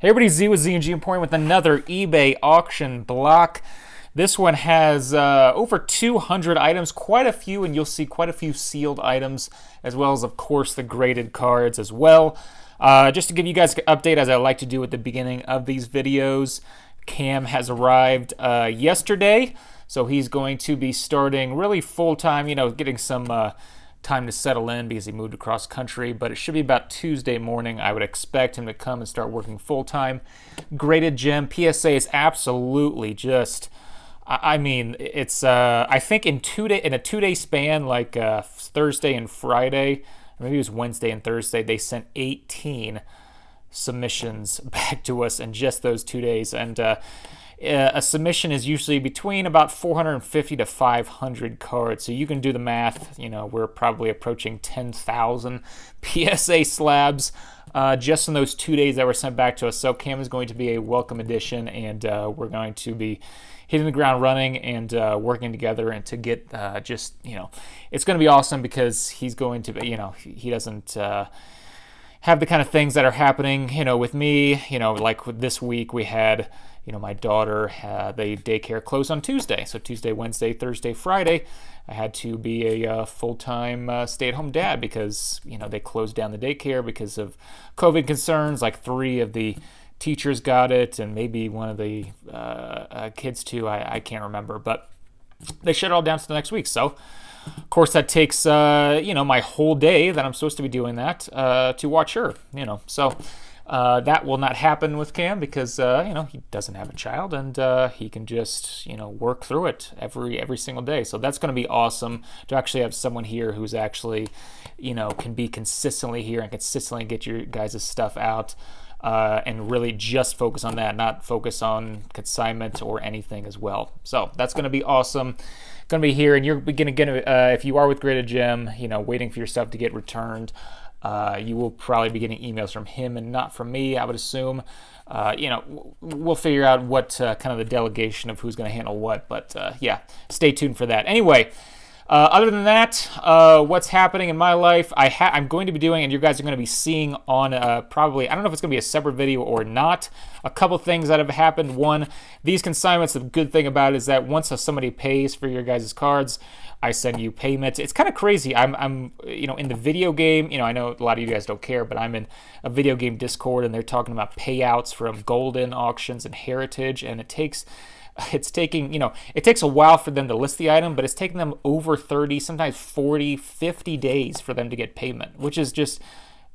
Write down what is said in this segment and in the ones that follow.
Hey everybody, Z with ZandGEmporium with another eBay auction block. This one has over 200 items, quite a few, and you'll see quite a few sealed items, as well as, of course, the graded cards as well. Just to give you guys an update, as I like to do at the beginning of these videos, Cam has arrived yesterday, so he's going to be starting really full-time, getting some time to settle in because he moved across country, but it should be about Tuesday morning. I would expect him to come and start working full-time. Graded gem. PSA is absolutely just, I mean, it's, I think in a two-day span, like Thursday and Friday, maybe it was Wednesday and Thursday, they sent 18 submissions back to us in just those 2 days, and a submission is usually between about 450 to 500 cards, so you can do the math. We're probably approaching 10,000 PSA slabs just in those 2 days that were sent back to us. So Cam is going to be a welcome addition, and we're going to be hitting the ground running and working together, and to get it's going to be awesome because he's going to be, he doesn't have the kind of things that are happening, with me, like this week we had, my daughter, the daycare closed on Tuesday. So Tuesday, Wednesday, Thursday, Friday, I had to be a full-time stay-at-home dad because, they closed down the daycare because of COVID concerns. Like 3 of the teachers got it, and maybe one of the kids too. I can't remember, but they shut it all down to the next week. So, of course, that takes, my whole day that I'm supposed to be doing that to watch her, So that will not happen with Cam because, he doesn't have a child, and he can just, work through it every single day. So that's going to be awesome to actually have someone here who's actually, can be consistently here and consistently get your guys' stuff out. And really just focus on that, not focus on consignment or anything as well. So that's going to be awesome. Going to be here, and you're going to get, if you are with Graded Gem, waiting for your stuff to get returned, you will probably be getting emails from him and not from me, I would assume. We'll figure out what kind of the delegation of who's going to handle what, but yeah, stay tuned for that. Anyway, other than that, what's happening in my life, I'm going to be doing, and you guys are going to be seeing on probably, I don't know if it's going to be a separate video or not, a couple things that have happened. One, these consignments, the good thing about it is that once somebody pays for your guys' cards, I send you payment. It's kind of crazy. I'm in the video game, I know a lot of you guys don't care, but I'm in a video game Discord, and they're talking about payouts from golden auctions and heritage, and it takes a while for them to list the item, but it's taking them over 30, sometimes 40, 50 days for them to get payment, which is just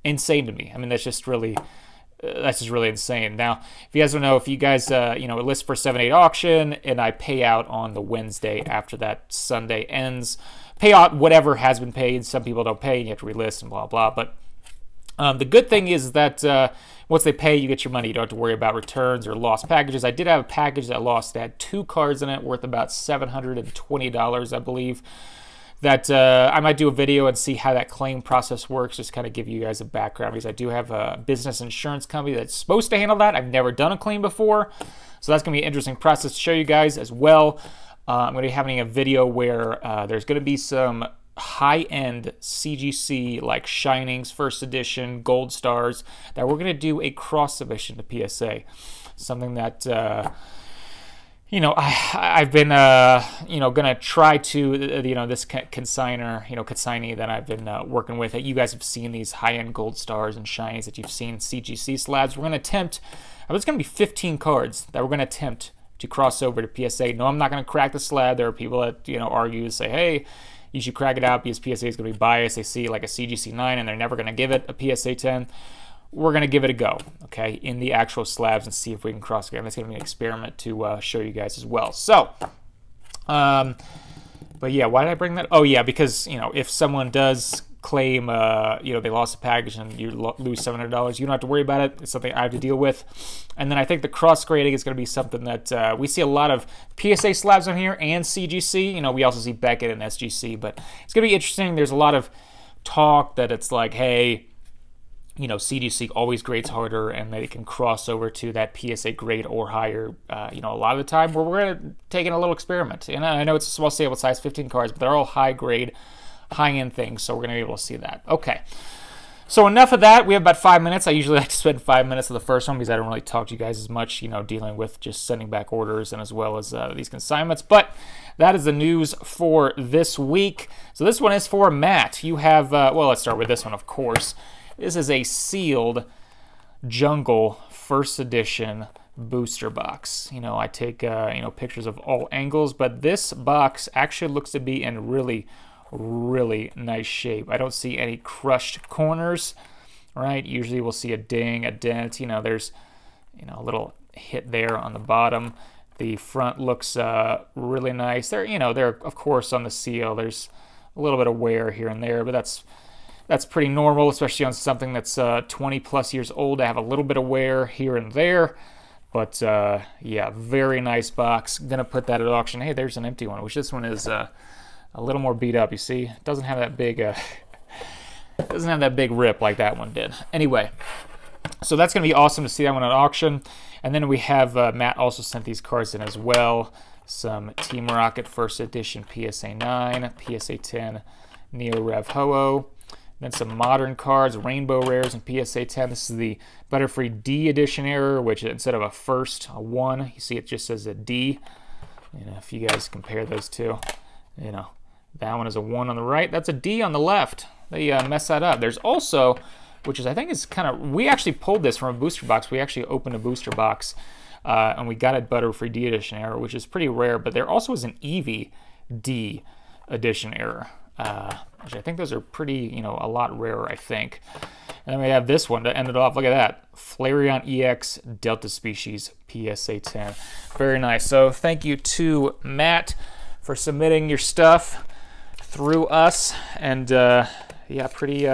insane to me. I mean, that's just really insane. Now, if you guys don't know, if you guys, list for 7/8 auction, and I pay out on the Wednesday after that Sunday ends, pay out whatever has been paid. Some people don't pay, and you have to relist and blah, blah. But the good thing is that once they pay, you get your money. You don't have to worry about returns or lost packages. I did have a package that lost. It had 2 cards in it worth about $720, I believe. That I might do a video and see how that claim process works, just kind of give you guys a background, because I do have a business insurance company that's supposed to handle that. I've never done a claim before, so that's going to be an interesting process to show you guys as well. I'm going to be having a video where there's going to be some high-end CGC like Shinings, First Edition, Gold Stars, that we're going to do a cross submission to PSA. Something that I've been gonna try to this consignee that I've been working with. You guys have seen these high-end Gold Stars and Shinies that you've seen CGC slabs. We're gonna attempt. It's gonna be 15 cards that we're gonna attempt to cross over to PSA. No, I'm not gonna crack the slab. There are people that argue and say, hey, you should crack it out because PSA is going to be biased. They see like a CGC 9 and they're never going to give it a PSA 10. We're going to give it a go, okay, in the actual slabs and see if we can cross it. That's going to be an experiment to show you guys as well. So, but yeah, why did I bring that? Oh yeah, because, if someone does claim, they lost a package and you lose $700, you don't have to worry about it. It's something I have to deal with. And then I think the cross grading is going to be something that we see a lot of PSA slabs on here and CGC. We also see Beckett and SGC, but it's going to be interesting. There's a lot of talk that it's like, hey, CGC always grades harder, and they can cross over to that PSA grade or higher, a lot of the time, where we're going to take in a little experiment. And I know it's a small sample size, 15 cards, but they're all high grade, high-end things, so we're going to be able to see that. Okay. So enough of that. We have about 5 minutes. I usually like to spend 5 minutes of the first one because I don't really talk to you guys as much, you know, dealing with just sending back orders and as well as these consignments. But that is the news for this week. So this one is for Matt. You have, well, let's start with this one, of course. This is a sealed Jungle First Edition booster box. You know, I take, you know, pictures of all angles, but this box actually looks to be in really nice shape. I don't see any crushed corners, right? Usually we'll see a ding, a dent, you know, there's, you know, a little hit there on the bottom. The front looks really nice. There, you know, there, of course, on the seal, there's a little bit of wear here and there, but that's pretty normal, especially on something that's 20 plus years old to have a little bit of wear here and there. But yeah, very nice box. Gonna put that at auction. Hey, there's an empty one, which this one is a little more beat up. You see, it doesn't have that big rip like that one did. Anyway, so that's gonna be awesome to see that one at auction. And then we have Matt also sent these cards in as well. Some Team Rocket First Edition PSA 9, PSA 10 Neo Rev Ho-Oh. Then some modern cards, Rainbow Rares and PSA 10. This is the Butterfree D edition error, which instead of a first, a 1, you see it just says a D. You know, if you guys compare those two, you know, that one is a 1 on the right, that's a D on the left. They mess that up. There's also, which is I think is kind of, we actually pulled this from a booster box. We actually opened a booster box and we got a Butterfree D edition error, which is pretty rare, but there also is an Eevee D edition error. Which I think those are pretty, you know, a lot rarer, I think. And then we have this one to end it off. Look at that. Flareon EX Delta Species PSA 10. Very nice. So thank you to Matt for submitting your stuff through us. And yeah, pretty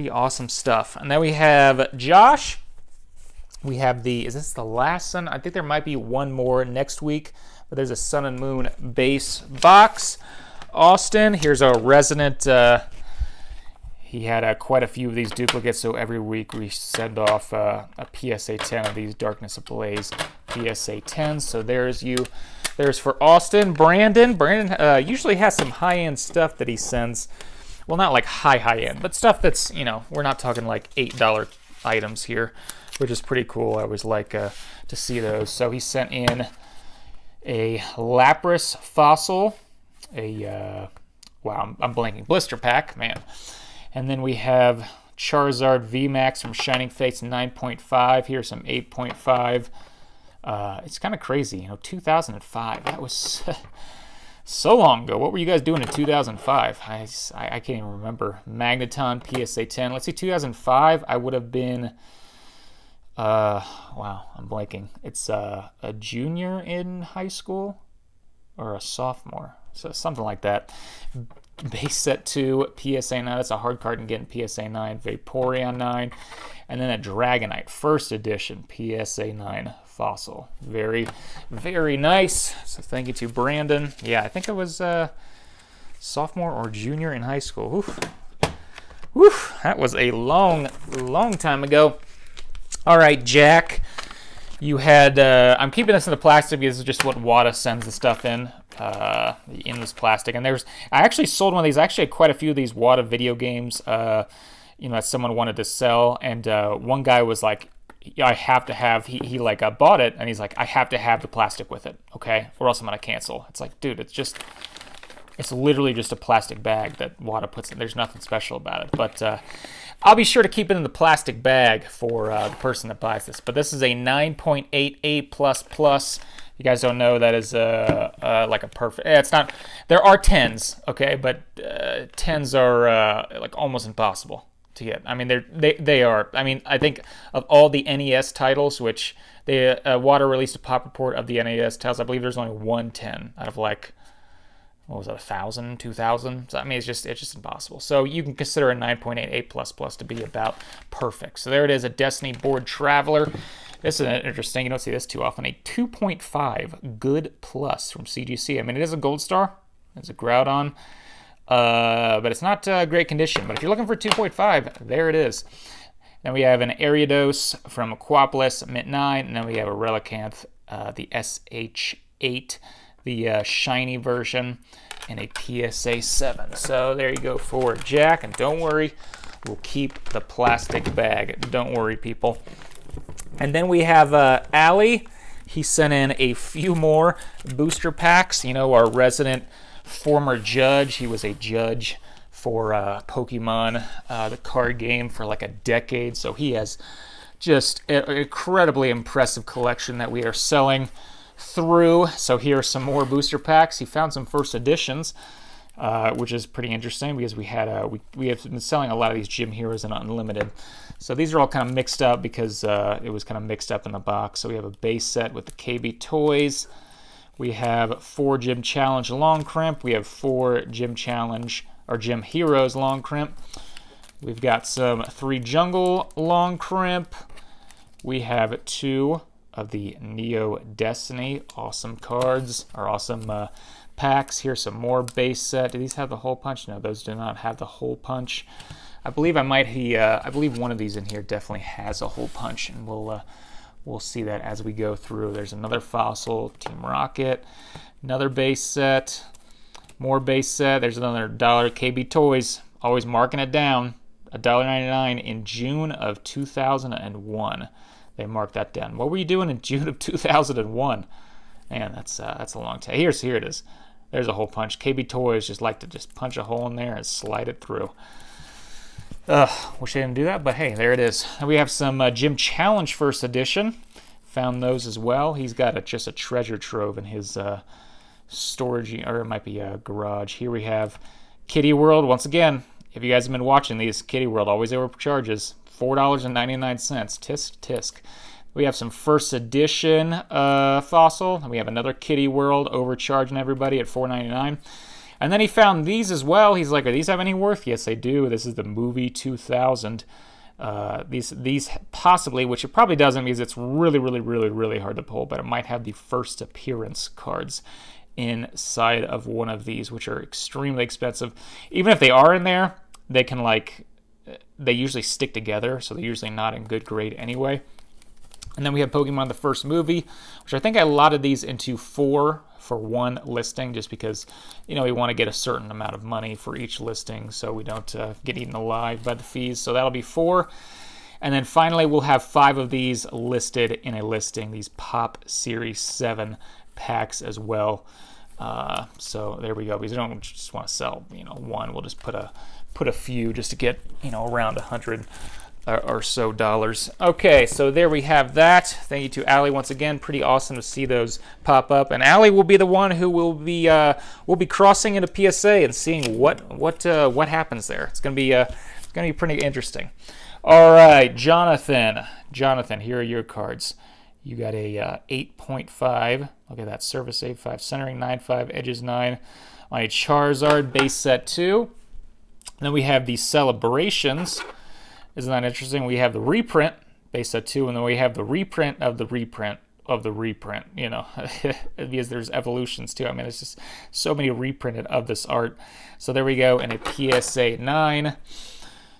awesome stuff. And then we have Josh. We have the, is this the last one? I think there might be one more next week, but there's a Sun and Moon base box. Austin, here's our resident. He had quite a few of these duplicates, so every week we send off a PSA 10 of these Darkness Ablaze PSA 10s. So there's you. There's for Austin. Brandon usually has some high-end stuff that he sends. Well, not like high-end, but stuff that's, you know, we're not talking like $8 items here, which is pretty cool. I always like to see those. So he sent in a Lapras fossil. Wow, I'm blanking. Blister pack, man. And then we have Charizard VMAX from Shining Fates 9.5. Here's some 8.5. It's kind of crazy, you know, 2005. That was so long ago. What were you guys doing in 2005? I can't even remember. Magneton PSA 10. Let's see, 2005, I would have been, wow, I'm blanking. It's a junior in high school or a sophomore. So something like that. Base set 2, PSA 9. That's a hard card and getting PSA 9. Vaporeon 9. And then a Dragonite First Edition PSA 9 fossil. Very, very nice. So thank you to Brandon. Yeah, I think it was sophomore or junior in high school. Oof. Oof. That was a long time ago. All right, Jack. You had, I'm keeping this in the plastic because this is just what Wada sends the stuff in this plastic. And I actually sold one of these. I actually had quite a few of these Wada video games, you know, that someone wanted to sell. And one guy was like, I have to have, he like bought it and he's like, I have to have the plastic with it, okay? Or else I'm going to cancel. It's like, dude, it's literally just a plastic bag that Wada puts in. There's nothing special about it. But I'll be sure to keep it in the plastic bag for the person that buys this. But this is a 9.88++. You guys don't know, that is like a perfect. It's not. There are 10s, okay, but 10s are like almost impossible to get. I mean, they are. I mean, I think of all the NES titles, which Wada released a pop report of the NES titles. I believe there's only 110 out of like, what was it, 1,000, 2,000? So, I mean, it's just impossible. So you can consider a 9.88++ to be about perfect. So there it is, a Destiny Board Traveler. This is interesting. You don't see this too often. A 2.5 Good Plus from CGC. I mean, it is a gold star. It's a Groudon. But it's not great condition. But if you're looking for 2.5, there it is. Then we have an Ariados from Aquapolis, Mint 9. And then we have a Relicanth, the SH8. The shiny version, and a PSA 7. So there you go for Jack, and don't worry, will keep the plastic bag. Don't worry, people. And then we have Ali. He sent in a few more booster packs. You know, our resident former judge. He was a judge for Pokemon, the card game, for like a decade. So he has just an incredibly impressive collection that we are selling through. So here are some more booster packs. He found some first editions, which is pretty interesting because we have been selling a lot of these Gym Heroes in Unlimited. So these are all kind of mixed up because it was kind of mixed up in the box. So we have a base set with the KB Toys. We have 4 Gym Challenge Long Crimp. We have 4 Gym Challenge or Gym Heroes Long Crimp. We've got some 3 Jungle Long Crimp. We have 2 of the Neo Destiny. Awesome cards, or awesome packs. Here's some more base set. Do these have the hole punch? No, those do not have the hole punch. I believe I believe one of these in here definitely has a hole punch, and we'll see that as we go through. There's another Fossil, Team Rocket, another base set, more base set. There's another $1 KB Toys, always marking it down. $1.99 in June of 2001. They marked that down. What were you doing in June of 2001? Man, that's a long time. Here it is. There's a hole punch. KB Toys just like to just punch a hole in there and slide it through. Wish I didn't do that, but hey, there it is. And we have some Gym Challenge First Edition. Found those as well. He's got just a treasure trove in his storage, or it might be a garage. Here we have Kitty World. Once again, if you guys have been watching these, Kitty World always overcharges. $4.99. Tisk, tisk. We have some first edition Fossil. And we have another Kitty World overcharging everybody at $4.99. And then he found these as well. He's like, "Are these have any worth?" Yes, they do. This is the Movie 2000. These possibly, which it probably doesn't because it's really, really, really, really hard to pull, but it might have the first appearance cards inside of one of these, which are extremely expensive. Even if they are in there, they can they usually stick together, so they're usually not in good grade anyway. And then we have Pokemon the First Movie, which I think I allotted these into 4 for one listing, just because, you know, we want to get a certain amount of money for each listing so we don't get eaten alive by the fees. So that'll be 4. And then finally, we'll have 5 of these listed in a listing, these Pop Series 7 packs as well. So there we go. Because we don't just want to sell, you know, one. We'll just put a few just to get, you know, around 100 or so dollars. Okay, so there we have that. Thank you to Ali once again. Pretty awesome to see those pop up. And Ali will be the one who will be crossing into PSA and seeing what happens there. It's gonna be pretty interesting. All right, Jonathan, here are your cards. You got a 8.5. Look at that, surface 8.5, centering 9.5, edges 9. On a Charizard base set 2. And then we have the Celebrations. Isn't that interesting? We have the reprint base set 2, and then we have the reprint of the reprint of the reprint, you know, because there's evolutions too. I mean, it's just so many reprinted of this art. So there we go, and a PSA 9.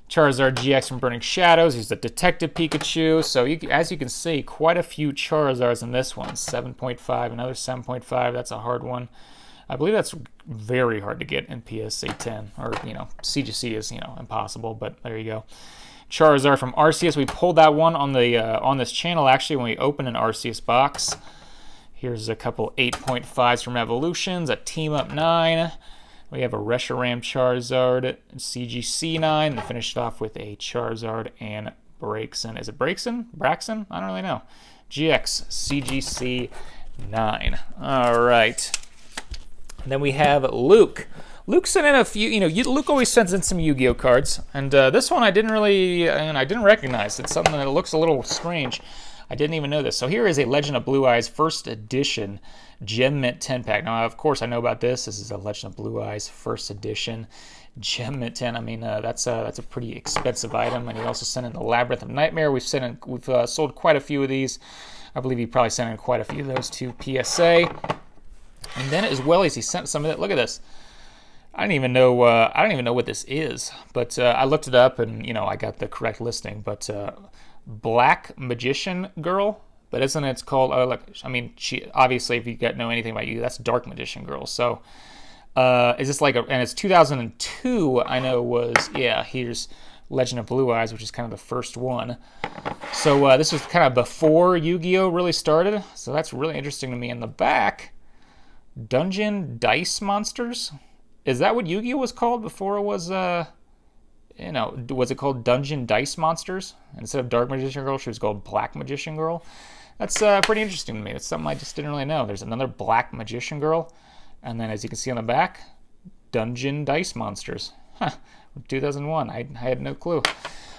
Charizard Gx from Burning Shadows. He's a Detective Pikachu. So as you can see, quite a few Charizards in this one. 7.5, another 7.5. That's a hard one. I believe that's very hard to get in PSA 10, or, you know, CGC is, you know, impossible, but there you go. Charizard from Arceus. We pulled that one on the on this channel actually when we opened an Arceus box. Here's a couple 8.5s from Evolutions, a Team Up 9. We have a Reshiram Charizard, CGC 9, and finished off with a Charizard and Braixen. Is it Braixen? Braxton? I don't really know. GX CGC 9. All right. And then we have Luke. Luke sent in a few, you know, Luke always sends in some Yu-Gi-Oh cards, and this one I didn't recognize. It's something that looks a little strange. I didn't even know this. So here is a Legend of Blue Eyes First Edition Gem Mint 10 pack. Now, of course, I know about this. This is a Legend of Blue Eyes First Edition Gem Mint 10. I mean, that's a pretty expensive item. And he also sent in the Labyrinth of Nightmare. We've sold quite a few of these. I believe he probably sent in quite a few of those to PSA. And then as well as he sent some of it. Look at this. I don't even know what this is, but I looked it up and, you know, I got the correct listing. But Black Magician Girl, but isn't it called? Look, I mean, she obviously, if you know anything about you, that's Dark Magician Girl. So is this like and it's 2002? I know was, yeah. Here's Legend of Blue Eyes, which is kind of the first one. So this was kind of before Yu-Gi-Oh! Really started, so that's really interesting to me. In the back, Dungeon Dice Monsters? Is that what Yu-Gi-Oh! Was called before it was, you know, was it called Dungeon Dice Monsters? Instead of Dark Magician Girl, she was called Black Magician Girl. That's pretty interesting to me. That's something I just didn't really know. There's another Black Magician Girl, and then as you can see on the back, Dungeon Dice Monsters. Huh, 2001. I had no clue.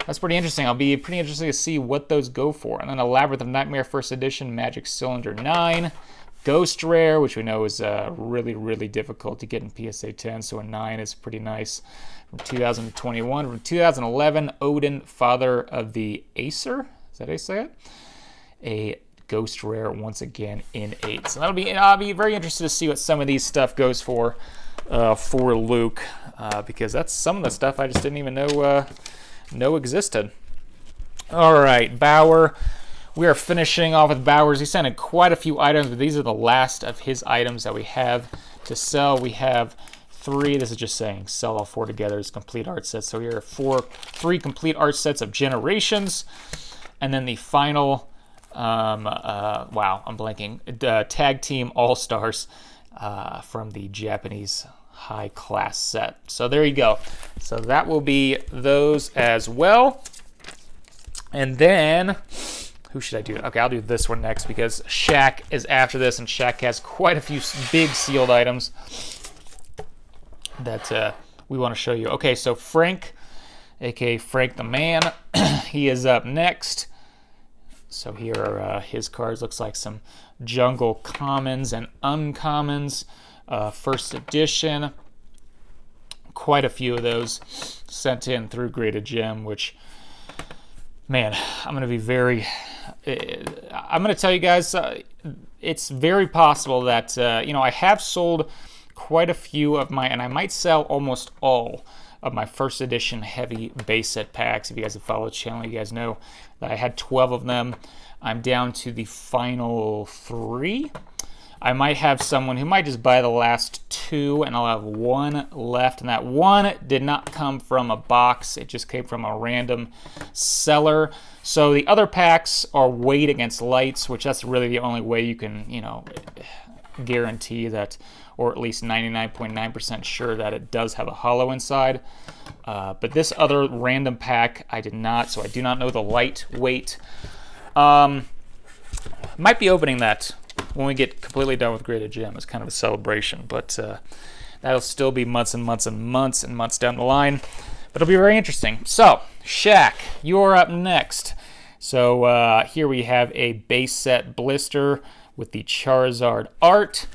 That's pretty interesting. I'll be pretty interested to see what those go for. And then a Labyrinth of Nightmare First Edition Magic Cylinder 9. Ghost Rare, which we know is really, really difficult to get in PSA 10, so a 9 is pretty nice. From 2021. From 2011, Odin, Father of the Acer. Is that how you say it? A Ghost Rare once again in 8. So I'll be very interested to see what some of these stuff goes for Luke, because that's some of the stuff I just didn't even know existed. All right, Bauer. We are finishing off with Bowers. He sent in quite a few items, but these are the last of his items that we have to sell. We have 3. This is just saying sell all 4 together as complete art sets. So here are 3 complete art sets of Generations, and then the final. Wow, I'm blanking. Tag Team All-Stars from the Japanese high class set. So there you go. So that will be those as well. And then who should I do? Okay, I'll do this one next because Shaq is after this, and Shaq has quite a few big sealed items that we want to show you. Okay, so Frank, aka Frank the Man, he is up next. So here are his cards. Looks like some Jungle Commons and Uncommons. First edition. Quite a few of those sent in through Graded Gem, which, man, I'm going to be very... I'm going to tell you guys, it's very possible that, you know, I have sold quite a few of my, and I might sell almost all of my first edition heavy base set packs. If you guys have followed the channel, you guys know that I had 12 of them. I'm down to the final 3. I might have someone who might just buy the last 2, and I'll have 1 left. And that 1 did not come from a box. It just came from a random seller. So the other packs are weight against lights, which that's really the only way you can, you know, guarantee that, or at least 99.9% sure that it does have a hollow inside. But this other random pack, I did not, so I do not know the light weight. Might be opening that when we get completely done with Graded Gem as kind of a celebration, but that'll still be months and months and months and months down the line. But it'll be very interesting. So, Shaq, you're up next. So here we have a base set blister with the Charizard art,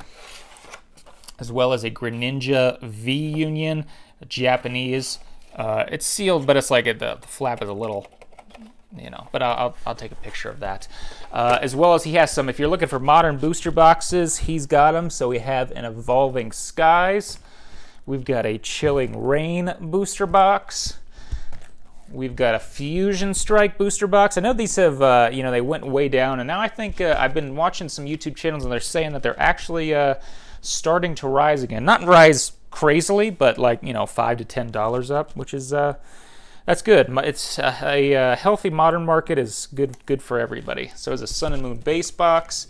as well as a Greninja V Union, Japanese. It's sealed, but it's like the flap is a little, you know, but I'll take a picture of that. As well as he has some, if you're looking for modern booster boxes, he's got them. So we have an Evolving Skies. We've got a Chilling Rain booster box. We've got a Fusion Strike booster box. I know these have, you know, they went way down, and now I think I've been watching some YouTube channels, and they're saying that they're actually starting to rise again. Not rise crazily, but like, you know, $5 to $10 up, which is that's good. It's a healthy modern market is good for everybody. So it's a Sun and Moon base box.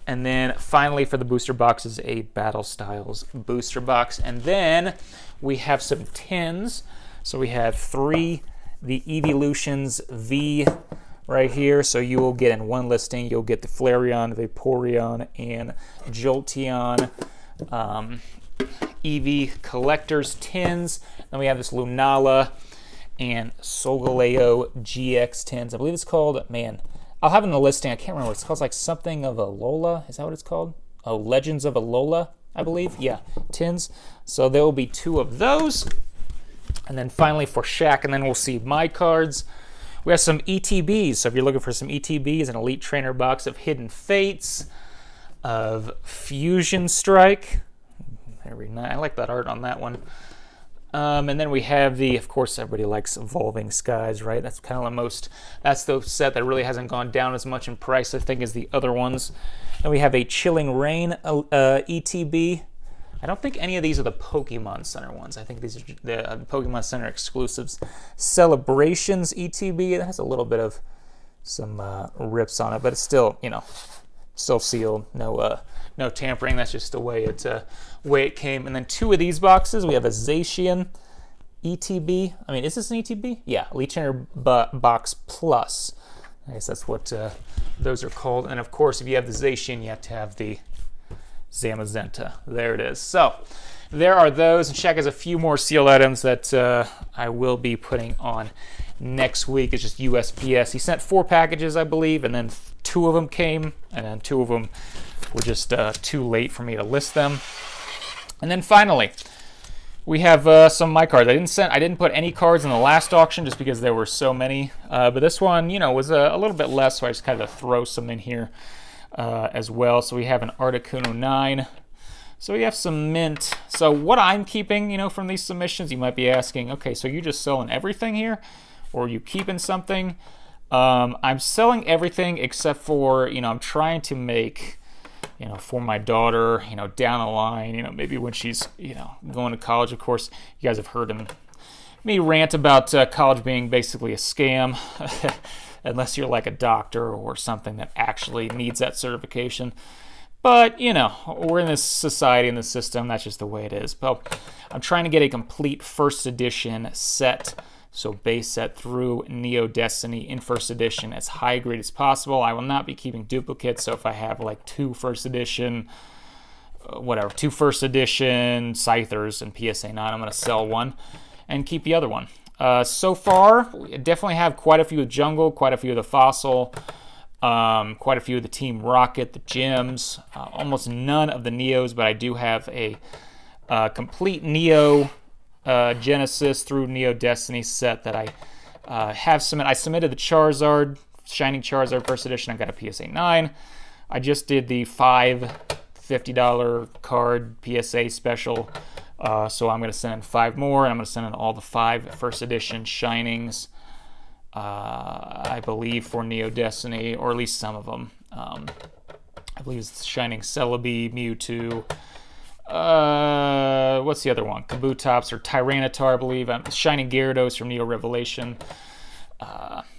And then finally for the booster box is a Battle Styles booster box. And then we have some tins. So we have 3, the Evolutions V right here. So you will get in one listing, you'll get the Flareon, Vaporeon, and Jolteon EV Collectors tins. Then we have this Lunala and Solgaleo GX tins. I believe it's called, man, I'll have it in the listing. I can't remember. It's called like something of Alola. Is that what it's called? Oh, Legends of Alola, I believe. Yeah, tins. So there will be 2 of those. And then finally for Shaq, and then we'll see my cards. We have some ETBs. So if you're looking for some ETBs, an Elite Trainer box of Hidden Fates, of Fusion Strike. Very nice. I like that art on that one. And then we have the, of course, everybody likes Evolving Skies, right? That's kind of the most, that's the set that really hasn't gone down as much in price, I think, as the other ones. And we have a Chilling Rain ETB I don't think any of these are the Pokemon Center ones. I think these are the Pokemon Center exclusives. Celebrations ETB. It has a little bit of some rips on it, but it's still, you know, still sealed. No tampering. That's just the way it came. And then 2 of these boxes. We have a Zacian ETB. I mean, is this an ETB? Yeah, Elite Trainer Box Plus. I guess that's what those are called. And of course, if you have the Zacian, you have to have the Zamazenta. There it is. So there are those. And Shaq has a few more sealed items that I will be putting on next week. It's just USPS. He sent 4 packages, I believe, and then 2 of them came, and then 2 of them were just too late for me to list them. And then finally, we have some of my cards. I didn't put any cards in the last auction just because there were so many. But this one, you know, was a little bit less, so I just kind of throw some in here as well. So we have an Articuno 9. So we have some mint. So what I'm keeping, you know, from these submissions, you might be asking, okay, so you're just selling everything here, or are you keeping something? I'm selling everything except for, you know, I'm trying to make, you know, for my daughter, you know, down the line, you know, maybe when she's, you know, going to college. Of course, you guys have heard me rant about college being basically a scam, unless you're like a doctor or something that actually needs that certification. But, you know, we're in this society, in this system, that's just the way it is. But I'm trying to get a complete first edition set, so base set through Neo Destiny in first edition as high grade as possible. I will not be keeping duplicates, so if I have like 2 first edition, 2 first edition Scythers and PSA 9, I'm going to sell one and keep the other one. So far, we definitely have quite a few of Jungle, quite a few of the Fossil, quite a few of the Team Rocket, the Gems, almost none of the Neos, but I do have a complete Neo Genesis through Neo Destiny set that I have submitted. I submitted the Charizard, Shining Charizard first edition. I got a PSA 9. I just did the $50 card PSA special. So I'm going to send in 5 more, and I'm going to send in all the 5 first edition Shinings, I believe, for Neo Destiny, or at least some of them. I believe it's Shining Celebi, Mewtwo. What's the other one? Kabutops or Tyranitar, I believe. Shining Gyarados from Neo Revelation.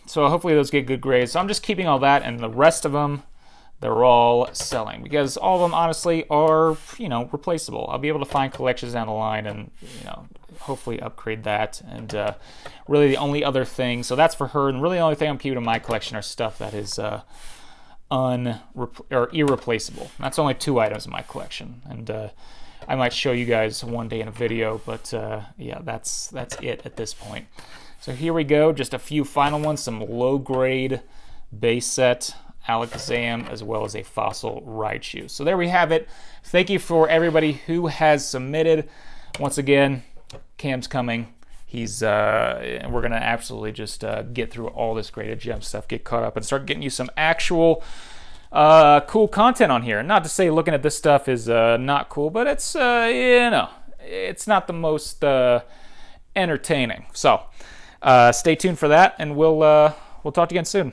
So hopefully those get good grades. So I'm just keeping all that, and the rest of them, they're all selling, because all of them honestly are, you know, replaceable. I'll be able to find collections down the line and, you know, hopefully upgrade that. And really the only other thing, so that's for her, and really the only thing I'm keeping in my collection are stuff that is irreplaceable. That's only 2 items in my collection, and I might show you guys one day in a video, but yeah, that's it at this point. So here we go, just a few final ones, some low grade base set Alakazam, as well as a Fossil Raichu. So there we have it. Thank you for everybody who has submitted. Once again, Cam's coming. He's we're gonna absolutely just get through all this graded gem stuff, get caught up, and start getting you some actual cool content on here. Not to say looking at this stuff is not cool, but it's you know, it's not the most entertaining. So stay tuned for that, and we'll talk to you again soon.